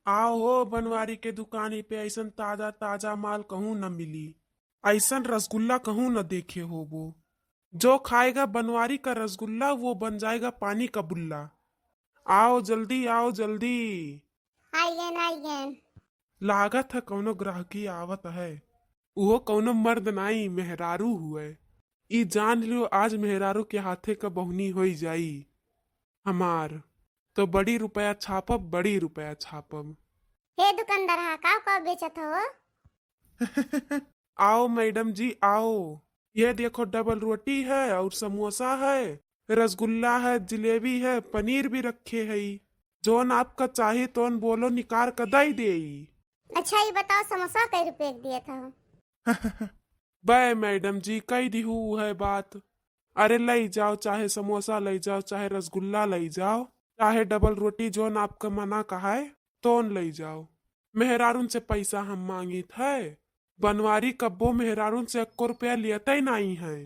आओ हो बनवारी के दुकानी पे ऐसन ताजा ताजा माल कहूँ न मिली। ऐसन रसगुल्ला कहूँ न देखे हो वो। जो खाएगा बनवारी का रसगुल्ला वो बन जाएगा पानी का बुल्ला। आओ जल्दी आओ जल्दी। Eigen eigen. लागत है कौनो ग्राहकी आवत है। वो कौनो मर्द नाई मेहरारू हुए। ई जान लियो आज मेहरारू के हाथे का बहुनी होई जाई हमार। तो बड़ी रुपया छापब बड़ी रुपया छापब। हे दुकानदार हा का बेचत हो? आओ मैडम जी आओ। ये देखो डबल रोटी है और समोसा है, रसगुल्ला है, जिलेबी है, पनीर भी रखे है। जोन आपका चाहे तो बोलो निकार कर दई दे। अच्छा ये बताओ समोसा कई रुपए के दिए था? बे मैडम जी कई दिहू है बात। अरे लई जाओ, चाहे समोसा लई जाओ, चाहे रसगुल्ला लई जाओ, चाहे डबल रोटी जोन आपका मना कहा है तो लई जाओ। मेहरारून से पैसा हम मांगित है। बनवारी कब्बो मेहरारून से 1 रुपया लियते ही नहीं है।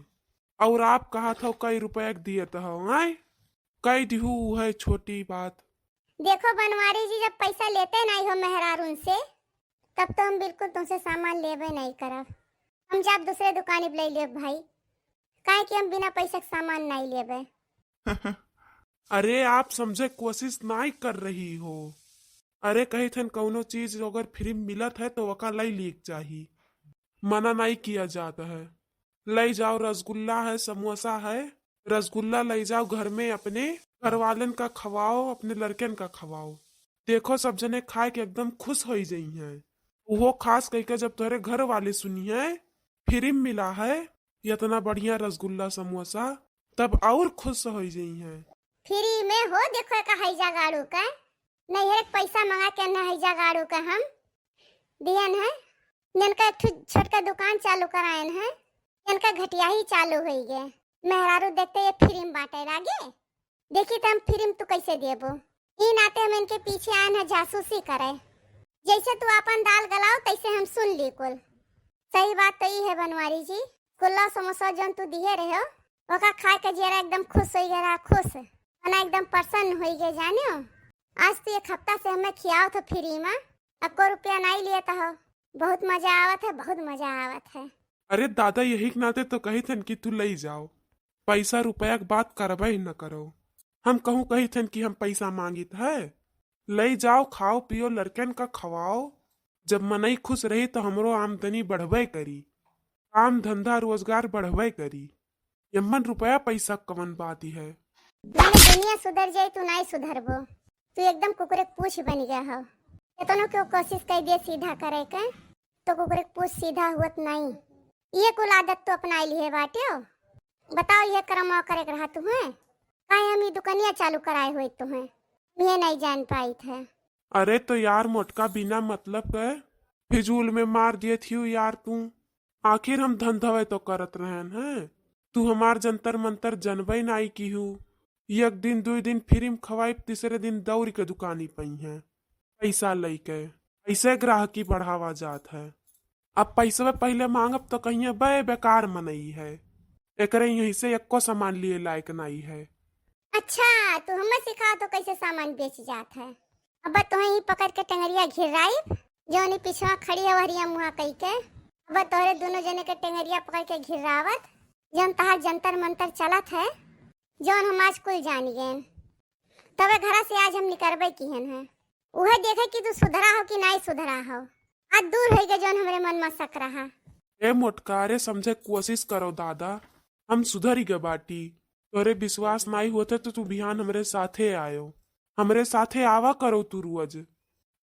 और आप कहा था कई रुपया दिए हो आए। कई दिहू है छोटी बात। देखो बनवारी जी जब पैसा लेते नहीं हो मेहरारून से तब तो हम बिल्कुल तुमसे सामान लेबे नहीं करब। हम जब दूसरे दुकान पे ले लेब भाई, काहे कि हम बिना पैसे के सामान नहीं लेबे। अरे आप समझे कोशिश नहीं कर रही हो। अरे कही थन कौनो चीज अगर फ्री मिलत है तो वका लई लीक चाहिए, मना नहीं किया जाता है। लई जाओ, रसगुल्ला है, समोसा है। रसगुल्ला लई जाओ घर में, अपने घर वालन का खवाओ, अपने लड़कन का खवाओ। देखो सब जने खाए के एकदम खुश हो जाई हैं। वो खास करके जब तुम्हारे घर वाले सुनी है फ्री मिला है इतना बढ़िया रसगुल्ला समोसा, तब और खुश हो जाई हैं। फ्री में हो देखो का हैजा गाड़ू का नहीं है, पैसा मंगा के ना हैजा गाड़ू का हम दियन है। जिनका छोटका दुकान चालू करायन है, जिनका घटिया ही चालू हो गए। मेहरारू देखते ये फ्री में बांटे लागे। देखी तो हम फ्री में तू कैसे देबो। ई नाते हम इनके पीछे आए हैं जासूसी करे। जैसे तू अपन दाल गलाओ तैसे हम सुन ली कुल। सही बात तो ये है बनवारी जी, कुल्ला समोसा जन तू दिए रहे हो ओका खा के जरा एकदम खुश हो गया, खुश ना एकदम प्रसन्न हो गए। जाने हो आज तो 1 हफ्ता से हमें खियाओ तो फ्री में, 1 रुपया नहीं लिए तो हो। बहुत मजा आवत है, बहुत मजा आवत है। अरे दादा यही के नाते तो कही थन कि तू लई जाओ। पैसा रुपया की बात करबे ही न करो। हम कहूँ कही थन कि हम पैसा मांगित है। लई जाओ, खाओ पियो, लड़कन का खवाओ। जब मनई खुश रही तो हमरो आमदनी बढ़बे करी, काम धंधा रोजगार बढ़बे करी। यमन रुपया पैसा कवन बात ही है। मैंने दुनिया सुधर जाए तू नहीं सुधरबो। तू एकदम कुकुरे पूछ बन गया हो। कितनों क्यों कोशिश कर दिए सीधा करे के तो कुकुरे पूछ सीधा हुत नहीं। ये कुल आदत तो अपना ली है बाटे हो। बताओ ये कर्म करे रहा तुम्हें काहे हम ये दुकानिया चालू कराए हुए तुम्हें मैं नहीं जान पाई थे। अरे तो यार मोटका बिना मतलब के फिजूल में मार दिए थी यार तू। आखिर हम धंधवे तो करत रहन है। तू हमार जंतर मंतर जनबे नाई की हूँ। 1 दिन 2 दिन फ्री में खवाई, तीसरे दिन दौड़ के दुकानी पई है पैसा लई के। ऐसे ग्राहकी बढ़ावा जात है। अब पैसा पहले मांगब तो कहीं बे बेकार मनई है। एकरे यहीं से एको सामान लिए लायक नहीं है। अच्छा तू हमें सिखा तो कैसे सामान बेच जात है। अब तुम्हें ही पकड़ के टंगरिया घिराई जो नहीं पिछवा खड़ी है वरिया मुहा कही के। अब तोरे दोनों जने के टंगरिया पकड़ के घिरावत जौन तहार जंतर मंतर चलत है, जौन हम आज कुल जान गए। तबे घर से आज हम निकलबे किहन है। उहे देखे कि तू सुधरा हो कि नहीं सुधरा हो। आज दूर हो गए जौन हमरे मन में शक रहा। ए मोटकारे समझे कोशिश करो दादा, हम सुधर ही गए बाटी। तोरे विश्वास नहीं होते तो तू बिहान हमरे साथे आयो। हमरे साथे आवा करो तू रोज।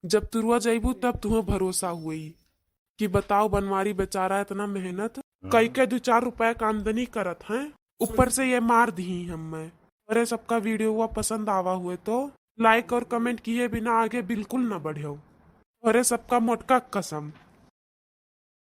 जब तू रोज अबू तब तुम्हें भरोसा हुई कि बताओ बनवारी बेचारा इतना मेहनत कई के 2-4 रुपए का आमदनी करत हैं, ऊपर से ये मार दी हमें। अरे सबका वीडियो हुआ पसंद आवा हुए तो लाइक और कमेंट किए बिना आगे बिल्कुल न बढ़ो। अरे सबका मोटका कसम।